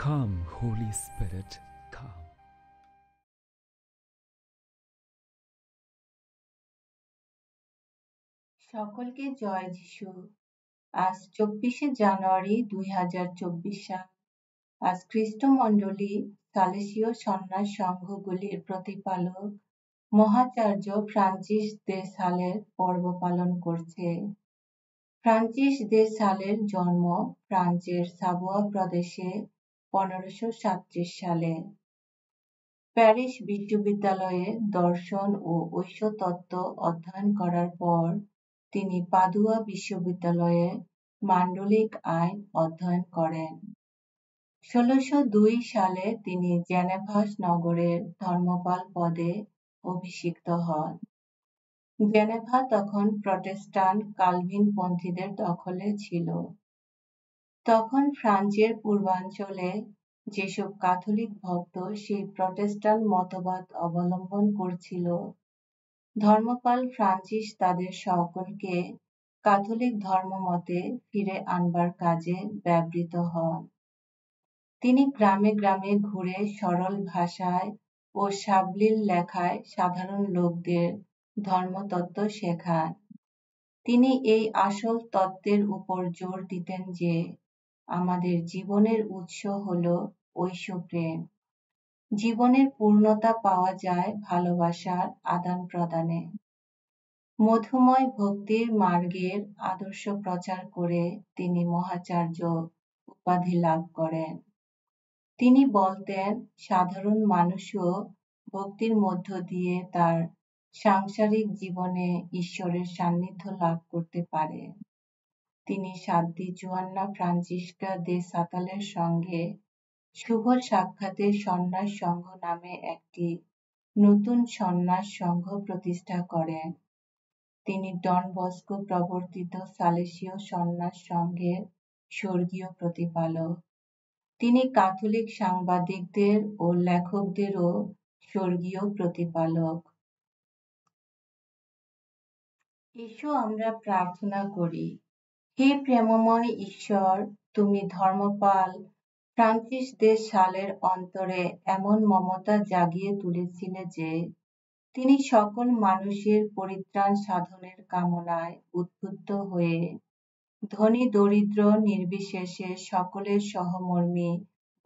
Come, Holy Spirit, come. সকলকে জয় যিশু। আজ 24শে জানুয়ারি 2024 সাল। আজ খ্রিস্টমণ্ডলী সালেসীয় সন্ন্যাস সংঘগুলির প্রতিপালক মহাচার্য ফ্রান্সিস দে সালের পর্ব পালন করছে। ফ্রান্সিস দে সালের জন্ম ফ্রান্সের সাবোয়া প্রদেশে 1537 সালে। প্যারিস বিশ্ববিদ্যালয়ে দর্শন ও ঐশ্বতত্ত্ব অধ্যয়ন করার পর তিনি পাদুয়া বিশ্ববিদ্যালয়ে মান্ডলিক আইন অধ্যয়ন করেন। 1602 সালে তিনি জেনেভা নগরের ধর্মপাল পদে অভিষিক্ত হন। জেনেভা তখন প্রটেস্ট্যান্ট কালভিনপন্থীদের দখলে ছিল। তখন ফ্রান্সের পূর্বাঞ্চলে যেসব ক্যাথলিক ভক্ত সেই প্রটেস্ট্যান্ট মতবাদ অবলম্বন করছিল, ধর্মপাল ফ্রান্সিস তাদের সকলকে ক্যাথলিক ধর্মমতে ফিরে আনবার কাজে ব্যবহৃত হন। তিনি গ্রামে গ্রামে ঘুরে সরল ভাষায় ও সাবলীল লেখায় সাধারণ লোকদের ধর্মতত্ত্ব শেখান। তিনি এই আসল তত্ত্বের উপর জোর দিতেন যে আমাদের জীবনের উৎস হল ঐশ্বপ্রেম। জীবনের পূর্ণতা পাওয়া যায় ভালোবাসার আদান প্রদানে। মধুময় ভক্তির মার্গের আদর্শ প্রচার করে তিনি মহাচার্য উপাধি লাভ করেন। তিনি বলতেন, সাধারণ মানুষও ভক্তির মধ্য দিয়ে তার সাংসারিক জীবনে ঈশ্বরের সান্নিধ্য লাভ করতে পারে। তিনি সাদ্দি জোয়ান্না ফ্রান্সিস্কা দে সাতালের সঙ্গে শুভ সাক্ষাতে সন্ন্যাস সংঘ নামে একটি নতুন সন্ন্যাস সংঘ প্রতিষ্ঠা করেন। তিনি ডন বস্কো প্রবর্তিত সালেসীয় সন্ন্যাস সংঘের স্বর্গীয় প্রতিপালক। তিনি ক্যাথলিক সাংবাদিকদের ও লেখকদেরও স্বর্গীয় প্রতিপালক। এসো আমরা প্রার্থনা করি। হে প্রেমময় ঈশ্বর, তুমি ধর্মপাল ফ্রান্সিস দে সালের অন্তরে এমন মমতা জাগিয়ে তুলেছিলে যে তিনি সকল মানুষের পরিত্রাণ সাধনের কামনায় উদ্বুদ্ধ হয়ে ধনী দরিদ্র নির্বিশেষে সকলের সহমর্মী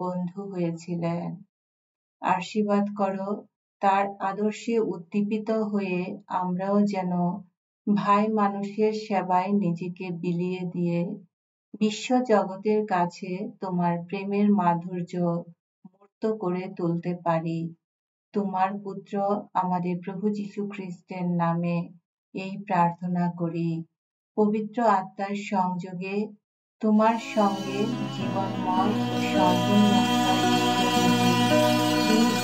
বন্ধু হয়েছিলেন। আশীর্বাদ করো, তার আদর্শে উদ্দীপিত হয়ে আমরাও যেন ভাই মানুষের সেবায় নিজেকে বিলিয়ে দিয়ে বিশ্ব জগতের কাছে তোমার প্রেমের মাধুর্য মূর্ত করে তুলতে পারি। তোমার পুত্র আমাদের প্রভু যীশু খ্রিস্টের নামে এই প্রার্থনা করি। পবিত্র আত্মার সংযোগে তোমার সঙ্গে জীবনময় ও সর্বময় ঈশ্বর, তিনি